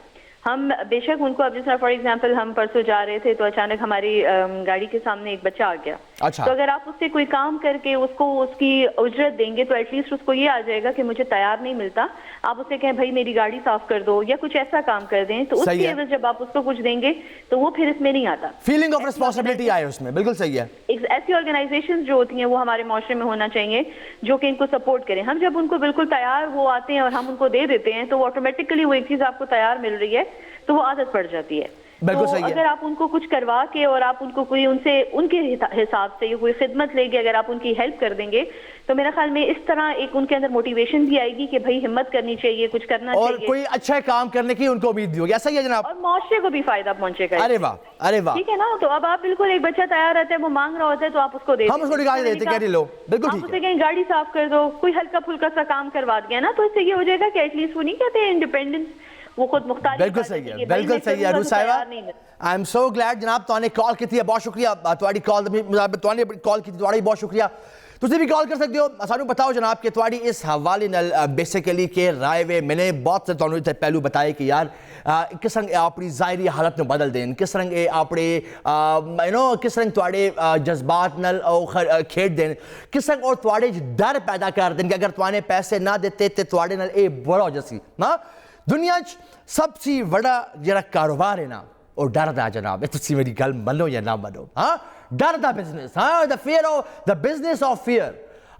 Speaker 6: ہم بے شک ان کو, اب جس طرح فار ایگزامپل ہم پرسوں جا رہے تھے تو اچانک ہماری گاڑی کے سامنے ایک بچہ آ گیا, تو اگر آپ اس سے کوئی کام کر کے اس کو اس کی اجرت دیں گے تو ایٹ لیسٹ اس کو یہ آ جائے گا کہ مجھے تیار نہیں ملتا, آپ اسے کہیں بھائی میری گاڑی صاف کر دو یا کچھ ایسا کام کر دیں, تو اس کی عوض جب آپ اس کو کچھ دیں گے تو وہ پھر اس میں نہیں آتا.
Speaker 1: فیلنگ آف ریسپانسبلٹی آئے اس میں, بالکل صحیح ہے.
Speaker 6: ایسی آرگنائزیشنز جو ہوتی ہیں وہ ہمارے معاشرے میں ہونا چاہیے جو کہ ان کو سپورٹ کریں. ہم جب ان کو بالکل تیار وہ آتے ہیں اور ہم ان کو دے دیتے ہیں تو وہ آٹومیٹکلی وہ ایک چیز آپ کو تیار مل رہی ہے تو وہ عادت پڑ جاتی ہے. تو اگر آپ ان کو کچھ کروا کے اور آپ ان کو کوئی ان سے ان کے حساب سے کوئی خدمت لے کے اگر آپ ان کی ہیلپ کر دیں گے تو میرا خیال میں اس طرح ایک ان کے اندر موٹیویشن بھی آئے گی کہ بھائی ہمت کرنی چاہیے, کچھ کرنا چاہیے
Speaker 1: اور کوئی اچھا کام کرنے کی ان کو امید بھی ہوگی. ایسا ہی ہے جناب,
Speaker 6: اور معاشرے کو بھی فائدہ پہنچے گا.
Speaker 1: ارے واہ, ارے واہ,
Speaker 6: ٹھیک ہے نا. تو اب آپ بالکل ایک بچہ تیار رہتا ہے, وہ مانگ رہا ہوتا ہے تو آپ اس کو دے,
Speaker 1: ہم اس کو نکال دیتے کہہ رہے لو, بالکل ٹھیک ہے.
Speaker 6: آپ اسے کہیں گاڑی صاف کر دو, کوئی ہلکا پھلکا سا کام کروا دیا نا, تو اس سے یہ ہو جائے گا کہ ایٹ لیسٹ وہ نہیں کہتے انڈیپینڈنس, وہ خود مختار.
Speaker 1: بالکل صحیح ہے, بالکل صحیح ہے. روز صاحبہ آئی ایم سو گلیڈ جناب تو نے کال کی تھی, بہت شکریہ تواڈی کال, تو نے کال کی تھی, تواڈی بہت شکریہ. تسی بھی کال کر سکتے ہو. سانو بتاؤ جناب کہ تواڈی اس حوالے نال بیسیکلی کہ رائے وے میں نے بہت سے تانوں تے پہلو بتائے کہ یار کس طرح اپنی ظاہری حالت نو بدل دین, کس طرح اپنے کس طرح تواڈے جذبات نال کھیڈ دین, کس طرح اور تواڈے ڈر پیدا کر دین کہ اگر توانے پیسے نہ دیتے تے تواڈے نال اے بڑا ہو جاسی. ہاں دنیا سب سے بڑا جڑا کاروبار ہے نا وہ ڈر دا جناب, تسی میری گل منو یا نہ منو, ہاں ڈر دا بزنس, ہاں the fear of the business of fear,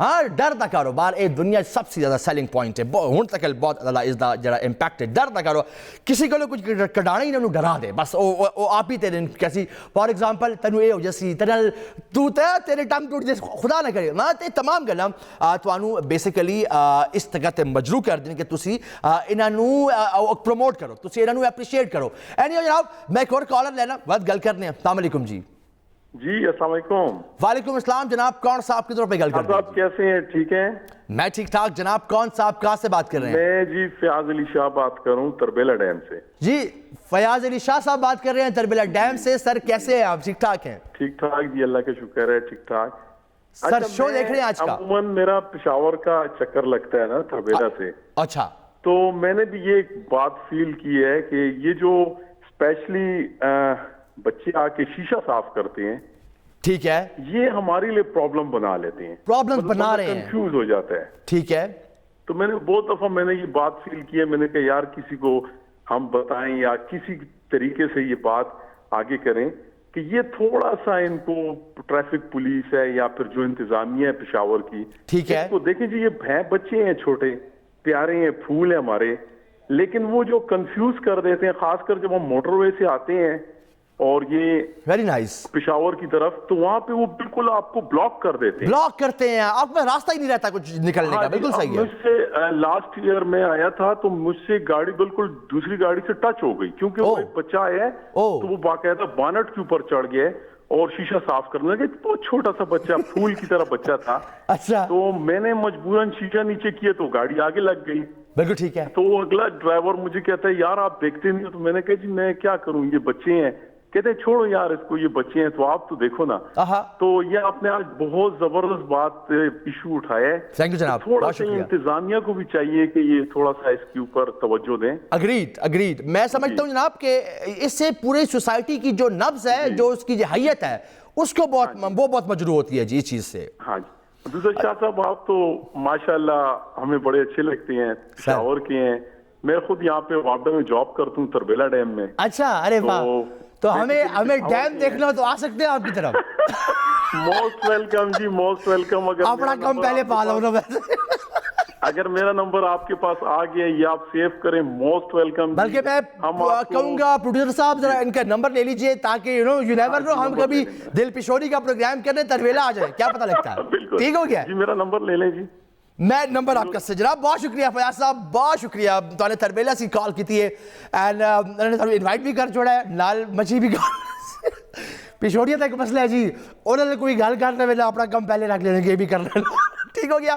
Speaker 1: ہاں ڈر دا کاروبار اے دنیا سب سے زیادہ سیلنگ پوائنٹ ہے. ہن تک بہت زیادہ اس دا جڑا امپیکٹ ہے ڈر دا کاروبار. کسی کو کچھ کڈانا ہی نہ ڈرا دے بس, او آپ ہی تیرے کیسی فار ایگزامپل تینوں اے ہو جیسی تو تیرے ٹنگ ٹوٹ جیسے خدا نہ کرے نا, تے تمام گلاں تانوں بیسیکلی اس طرح تے مجروح کر دیں کہ تسی انہاں نوں پروموٹ کرو, تسی انہاں نوں اپریشیٹ کرو. اینی جناب میں ایک اور کالر لینا بات گل کرنے ہیں. السلام علیکم جی.
Speaker 7: جی السلام علیکم.
Speaker 1: وعلیکم السلام جناب, کون صاحب کی طرف پہ گل کر رہے ہیں؟
Speaker 7: آپ کیسے ہیں, ٹھیک ہیں؟
Speaker 1: میں ٹھیک ٹھاک جناب. کون صاحب کہاں سے بات کر رہے ہیں؟
Speaker 7: میں جی فیاض علی شاہ بات کر رہا ہوں تربیلا ڈیم سے.
Speaker 1: جی فیاض علی شاہ صاحب بات کر رہے ہیں تربیلا ڈیم سے. سر کیسے ہیں آپ, ٹھیک ٹھاک ہیں؟
Speaker 7: ٹھیک ٹھاک جی, اللہ کا شکر ہے, ٹھیک ٹھاک.
Speaker 1: سر شو دیکھ رہے ہیں آج کا؟
Speaker 7: عموماً میرا پشاور کا چکر لگتا ہے نا تربیلا سے.
Speaker 1: اچھا.
Speaker 7: تو میں نے بھی یہ بات فیل کی ہے کہ یہ جو اسپیشلی بچے آ کے شیشہ صاف کرتے ہیں,
Speaker 1: ٹھیک ہے,
Speaker 7: یہ ہمارے لیے پرابلم بنا لیتے ہیں,
Speaker 1: پرابلم بنا رہے ہیں,
Speaker 7: کنفیوز ہو جاتا ہے.
Speaker 1: ٹھیک ہے.
Speaker 7: تو میں نے بہت دفعہ میں نے یہ بات فیل کی ہے, میں نے کہا یار کسی کو ہم بتائیں یا کسی طریقے سے یہ بات آگے کریں کہ یہ تھوڑا سا ان کو ٹریفک پولیس ہے یا پھر جو انتظامیہ ہے پشاور کی,
Speaker 1: ٹھیک ہے,
Speaker 7: اس کو دیکھیں جی یہ ہیں بچے ہیں چھوٹے پیارے ہیں, پھول ہیں ہمارے, لیکن وہ جو کنفیوز کر دیتے ہیں خاص کر جب ہم موٹر وے سے آتے ہیں اور یہ
Speaker 1: ویری نائس
Speaker 7: پشاور کی طرف, تو وہاں پہ وہ بالکل آپ کو بلاک کر دیتے ہیں,
Speaker 1: بلاک کرتے ہیں, آپ میں راستہ ہی نہیں رہتا کچھ نکلنے کا. بالکل صحیح ہے.
Speaker 7: مجھ سے لاسٹ ایئر میں آیا تھا تو مجھ سے گاڑی بالکل دوسری گاڑی سے ٹچ ہو گئی کیونکہ وہ ایک بچہ ہے تو وہ باقاعدہ بانٹ کے اوپر چڑھ گیا اور شیشہ صاف کرنے لگا. بہت چھوٹا سا بچہ, پھول کی طرح بچہ تھا.
Speaker 1: اچھا.
Speaker 7: تو میں نے مجبوراً شیشہ نیچے کیا تو گاڑی آگے لگ گئی.
Speaker 1: بالکل ٹھیک ہے.
Speaker 7: تو اگلا ڈرائیور مجھے کہتا ہے یار آپ دیکھتے نہیں ہو, تو میں نے کہا جی میں کیا کروں, یہ بچے ہیں. کہتے ہیں چھوڑو یار اس کو, یہ بچے ہیں تو آپ تو دیکھو نا. تو یہ آپ نے آج بہت زبردست بات ایشو اٹھایا ہے.
Speaker 1: تھینک یو جناب,
Speaker 7: تھوڑا سا انتظامیہ کو بھی چاہیے کہ یہ تھوڑا سا اس کے اوپر توجہ دیں.
Speaker 1: اگریڈ. میں سمجھتا ہوں جناب کہ اس سے پورے سوسائٹی کی جو نبض ہے, جو اس کی جو حیت ہے, اس کو بہت مجروح ہوتی ہے جی اس چیز سے.
Speaker 7: ہاں جی. دوسرا شاہ صاحب آپ تو ماشاءاللہ ہمیں بڑے اچھے لگتے ہیں, پشاور کے ہیں. میں خود یہاں پہ وابڈا میں جاب کرتا ہوں تربیلا ڈیم میں.
Speaker 1: اچھا. ارے واہ, تو ہمیں ڈیم دیکھنا ہو تو آ سکتے ہیں آپ کی طرف.
Speaker 7: موسٹ ویلکم جی, موسٹ ویلکم. اگر
Speaker 1: اپنا کم پہلے پالو نا,
Speaker 7: اگر میرا نمبر آپ کے پاس آ گیا یہ آپ سیو کریں, موسٹ ویلکم.
Speaker 1: بلکہ میں کہوں گا پروڈیوسر صاحب ذرا ان کا نمبر لے لیجئے تاکہ یو نیور نو ہم کبھی دل پشوری کا پروگرام کرنے تربیلا آ جائے, کیا پتہ لگتا ہے. ٹھیک ہو گیا
Speaker 7: جی, میرا نمبر لے لیں جی.
Speaker 1: میں نمبر آپ کا سے جناب. بہت شکریہ فیاض صاحب, بہت شکریہ. تو نے تربیلا سے کال کی تھی اینڈ انوائٹ بھی کر چھوڑا ہے, نال مچھی بھی پشوریہ تک مسئلہ ہے جی, انہوں نے کوئی گل کرنے میں اپنا کم پہلے رکھ لینے کے بھی کرنا. ٹھیک ہو گیا.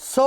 Speaker 1: 100,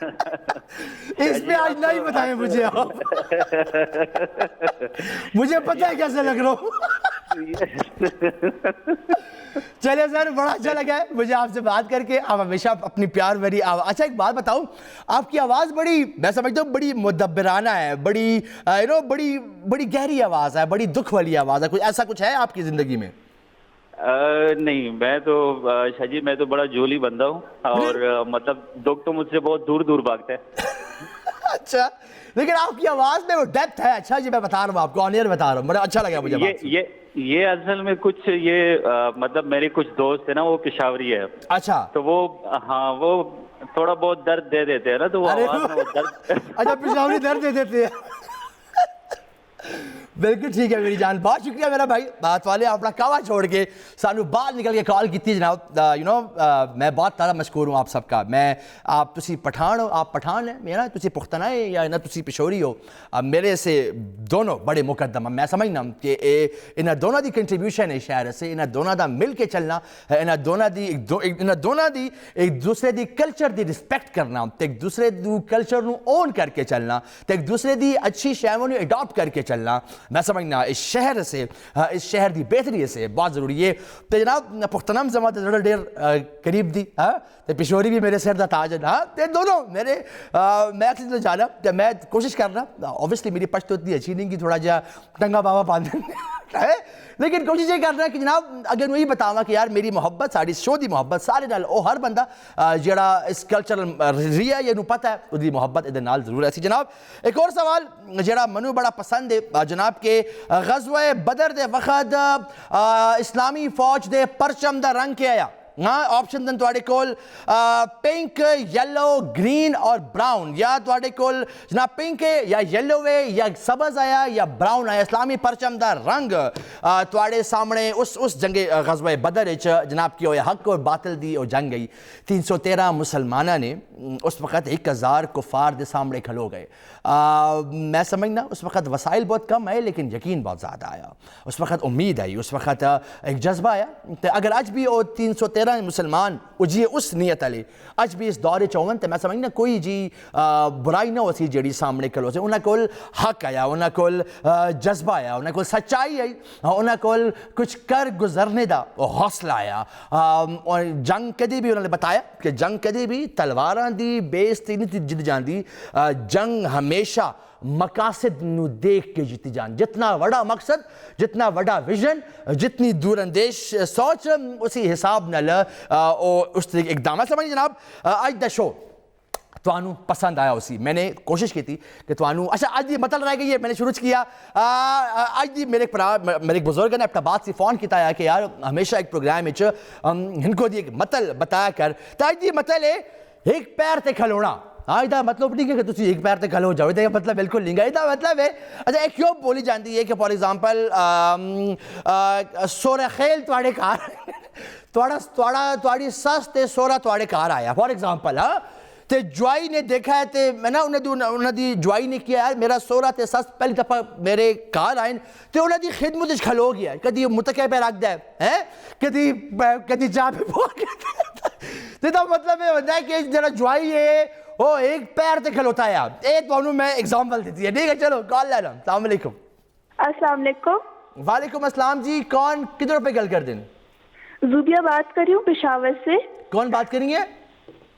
Speaker 1: اس پہ آج نہیں بتائیں مجھے آپ, مجھے پتہ ہے کیسے لگ رہا ہوں. چلے سر, بڑا اچھا لگا ہے مجھے آپ سے بات کر کے. آپ ہمیشہ اپنی پیار بھری آواز. اچھا ایک بات بتاؤں, آپ کی آواز بڑی, میں سمجھتا ہوں بڑی مدبرانہ ہے, بڑی بڑی گہری آواز ہے, بڑی دکھ والی آواز ہے. ایسا کچھ ہے آپ کی زندگی میں؟
Speaker 8: نہیں, میں تو شاہ جی میں تو بڑا جولی بندہ ہوں, اور مطلب دکھ تو مجھ سے بہت دور دور بھاگتا ہے.
Speaker 1: اچھا, لیکن آپ کی آواز میں وہ ڈیپتھ ہے. اچھا جی, میں بتا رہا ہوں آپ کو, آن ایئر بتا رہا ہوں, بڑا اچھا لگا مجھے.
Speaker 8: یہ اصل میں کچھ مطلب میرے کچھ دوست ہیں نا, وہ پشاوری ہے.
Speaker 1: اچھا,
Speaker 8: تو وہ ہاں وہ تھوڑا بہت درد دے دیتے ہیں نا, تو وہ آواز میں وہ درد.
Speaker 1: اچھا, پشاوری درد دے دیتے ہیں. بالکل ٹھیک ہے میری جان, بہت شکریہ میرا بھائی. بات والے اپنا کعوہ چھوڑ کے سانو باہر نکل کے کال کی جناب. میں بہت زیادہ مشکور ہوں آپ سب کا. میں آپ تسی پٹھان ہو, آپ پٹھان ہیں میرا, تسی پختنا ہے یا نہ تسی پشوری ہو, میرے سے دونوں بڑے مقدم. میں سمجھنا کہ انہاں دونوں دی کنٹریبیوشن ہے شہر سے, انہاں دونوں دا مل کے چلنا, انہاں دونوں دی ایک دوسرے دی کلچر دی رسپیکٹ کرنا, تے ایک دوسرے دی کلچر نو اون کر کے چلنا, تے ایک دوسرے دی اچھی شیواں نو اڈاپٹ کر کے چلنا. میں سمجھنا اس شہر سے, اس شہر دی بہتری سے بہت ضروری ہے. تے جناب پختنم زما تے ذرا دیر قریب دی, ہاں تے پشوری بھی میرے سر دا تاج ہے, ہاں تے دونوں میرے. میں اکثر تو جانا تے میں کوشش کرنا, اوبویسلی میری پشت اتنی اچھی نہیں کہ تھوڑا جا ٹنگا بابا باندھ ہے, لیکن کوشش یہ کرنا کہ جناب اگر میں یہ بتاواں کہ یار میری محبت, ساری شو دی محبت سارے نال, او ہر بندہ جڑا اس کلچرل ریہ یا نو پتہ ہے اودی محبت ادھر نال ضرور ہے. جناب ایک اور سوال جڑا منو بڑا پسند ہے جناب کہ غزوہ بدر دے وقت اسلامی فوج دے پرچم دا رنگ کیا آیا؟ ہاں آپشن دن تواڈے کول پنک, یلو, گرین اور براؤن, یا تواڈے کول جناب پنک ہے یا یلو ہے یا سبز آیا یا براؤن آیا. اسلامی پرچم دا رنگ تواڈے سامنے اس جنگ غزوہ بدر وچ جناب کی ہوئے حق اور باطل دی او جنگ گئی. 313 مسلمانہ نے اس وقت 1000 کفار دے سامنے کھلو گئے. میں سمجھنا اس وقت وسائل بہت کم آئے لیکن یقین بہت زیادہ آیا, اس وقت امید آئی, اس وقت ایک جذبہ آیا. اگر اج بھی او 313 مسلمان جی اس نیت علی اج بھی اس دور چون تے میں سمجھنا کوئی جی برائی نہ ہو سی جیڑی سامنے کھلو سے. انہاں کول حق آیا, انہاں کول جذبہ آیا, انہاں کول سچائی آئی, انہاں کول کچھ کر گزرنے دا حوصلہ آیا. اور جنگ کدی بھی انہوں نے بتایا کہ جنگ کدی بھی تلواراں دی بیس تے نہیں جد جاندی, جنگ ہمیشہ مقاصد نو دیکھ کے جیتی جان. جتنا وڈا مقصد, جتنا وڈا ویژن, جتنی دور اندیش سوچ, اسی حساب نال اس طریقے اقدام. سمجھ جناب آج دا شو توانو پسند آیا اسی, میں نے کوشش کی تھی کہ توانو اچھا آج دی مطلب رہ گئی ہے, میں نے شروع کیا آج دی میرے ایک بزرگ نے اپنا بات سے فون کیتا ہے کہ یار ہمیشہ ایک پروگرام وچ ہن کو دی ایک مطلب بتایا کر. تو آج دی مطلب ہے ایک پیر تے کھلونا. آج دا مطلب نہیں کہ تسی ایک پیر تے کھلو جاؤ, دا مطلب بالکل نہیں گا. دا مطلب ہے اچھا ایک کیوں بولی جاندی ہے کہ فار ایگزامپل سورہ خیل تواڈے گھر تواڈی سس تے سورا تواڈے گھر آیا فار ایگزامپل, ہاں تے جوائی نے دیکھا ہے تے میں نا انہاں دی جوائی نے کیا یار میرا سورا تے سس پہلی دفعہ میرے گھر آئے تے انہاں دی خدمت وچ کھلو گیا, کدی متکے پہ رکھ دے ہیں, کدی چاہ پہ بول کے. تو مطلب یہ ہوتا ہے کہ جڑا جوائی ہے وہ ایک پیر تے کھلوتا ہے. اے تانوں میں ایگزامپل دیتی ہے, ٹھیک ہے چلو کال لے لو. السلام علیکم.
Speaker 6: السلام علیکم.
Speaker 1: وعلیکم السلام جی, کون کدھر پہ گل کر دیں؟
Speaker 6: زوبیہ بات کر رہی ہوں پشاور سے.
Speaker 1: کون بات کر رہی ہیں؟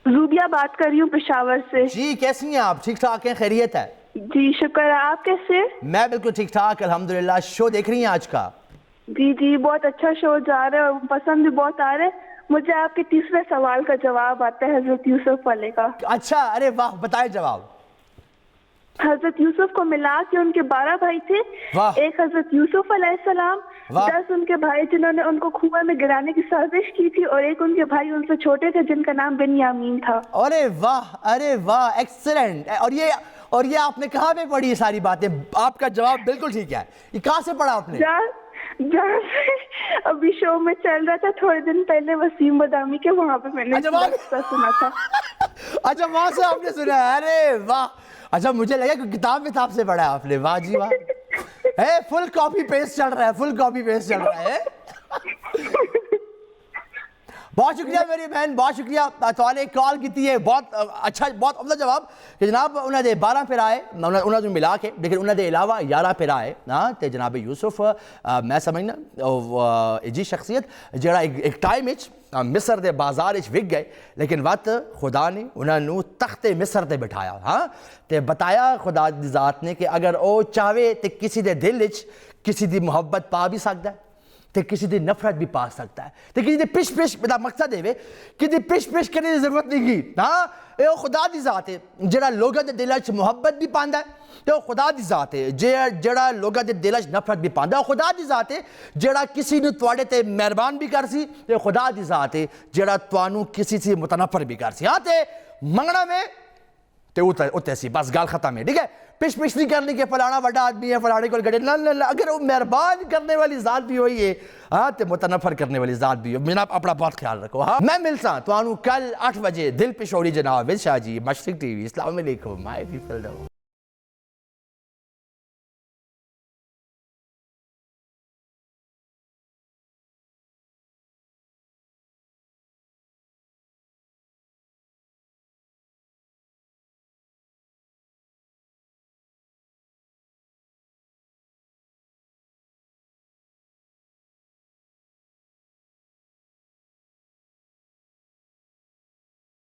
Speaker 6: زوبیہ بات کر رہی ہوں پشاور سے.
Speaker 1: جی کیسی ہیں آپ؟ ٹھیک ٹھاک ہیں, خیریت ہے؟
Speaker 6: جی شکر ہے, آپ کیسے؟
Speaker 1: میں بالکل ٹھیک ٹھاک الحمدللہ. شو دیکھ رہی ہیں آج کا؟
Speaker 6: جی جی بہت اچھا شو جا رہا ہے, پسند بھی بہت آ رہا ہے. مجھے آپ کے تیسرے سوال کا جواب آتا ہے حضرت یوسف والے کا.
Speaker 1: اچھا, ارے واہ, بتائیں جواب.
Speaker 6: حضرت یوسف کو ملا کے ان کے 12 بھائی تھے. ایک حضرت یوسف علیہ السلام, 10 ان کے بھائی جنہوں نے ان کو کنویں میں گرانے کی سازش کی تھی, اور ایک ان کے بھائی ان سے چھوٹے تھے جن کا نام بنیامین تھا. ارے
Speaker 1: واہ, ایکسلنٹ. اور یہ آپ نے کہاں پہ پڑھی یہ ساری باتیں؟ آپ کا جواب بالکل ٹھیک ہے. یہ کہاں سے پڑھا آپ نے؟
Speaker 6: جہاں سے ابھی شو میں چل رہا تھا تھوڑے دن پہلے وسیم بادامی کے, وہاں پہ میں نے سنا تھا.
Speaker 1: اچھا وہاں سے آپ نے سنا ہے, ارے واہ. اچھا مجھے لگا کہ کتاب سے پڑھا ہے آپ نے. واہ جی واہ, فل کاپی پیسٹ چل رہا ہے, فل کاپی پیسٹ چل رہا ہے. بہت شکریہ میری بہن, بہت شکریہ توانے کال کی ہے, بہت اچھا, بہت عمدہ جواب کہ جناب انہوں نے 12 پھر آئے انہوں نے ملا کے, لیکن انہوں نے علاوہ 11 پھر آئے ہاں تے جناب یوسف میں سمجھنا جی شخصیت جڑا ایک ٹائم مصر دے بازار وک گئے, لیکن وقت خدا نے انہوں نے تخت مصر تے بٹھایا ہاں تے بتایا خدا دی ذات نے کہ اگر او چاہے تے کسی دے دل وچ کسی دی محبت پا بھی سکتا ہے تے کسی دی نفرت بھی پا سکتا ہے, تے کسی دی پش پش دا مقصد ہے کہ دی پش پش کرنے دی ضرورت نہیں کی ہاں اے خدا دی ذات ہے جڑا لوگاں دے دل وچ محبت بھی پاندا ہے, تے خدا دی ذات ہے جڑا لوگاں دے دل وچ نفرت بھی پاندا ہے, خدا دی ذات ہے جڑا کسی نو تواڈے تے مہربان بھی کر سی, تے خدا دی ذات ہے جڑا توانوں کسی سے متنفر بھی کر سی ہاں تے منگنا میں تے اوتے سی بس گل ختم ہے. ٹھیک ہے, پش پش نہیں کرنی کہ فلانا بڑا آدمی ہے فلانے کو گڑے نہ, اگر وہ مہربان کرنے والی ذات بھی ہوئی ہے ہاں تے متنفر کرنے والی ذات بھی ہو. جناب اپنا بہت خیال رکھو ہاں. میں ملساں توانوں کل 8 بجے دل پشوری جناب شاہ جی مشرق ٹی وی. السلام علیکم مائی پیپل.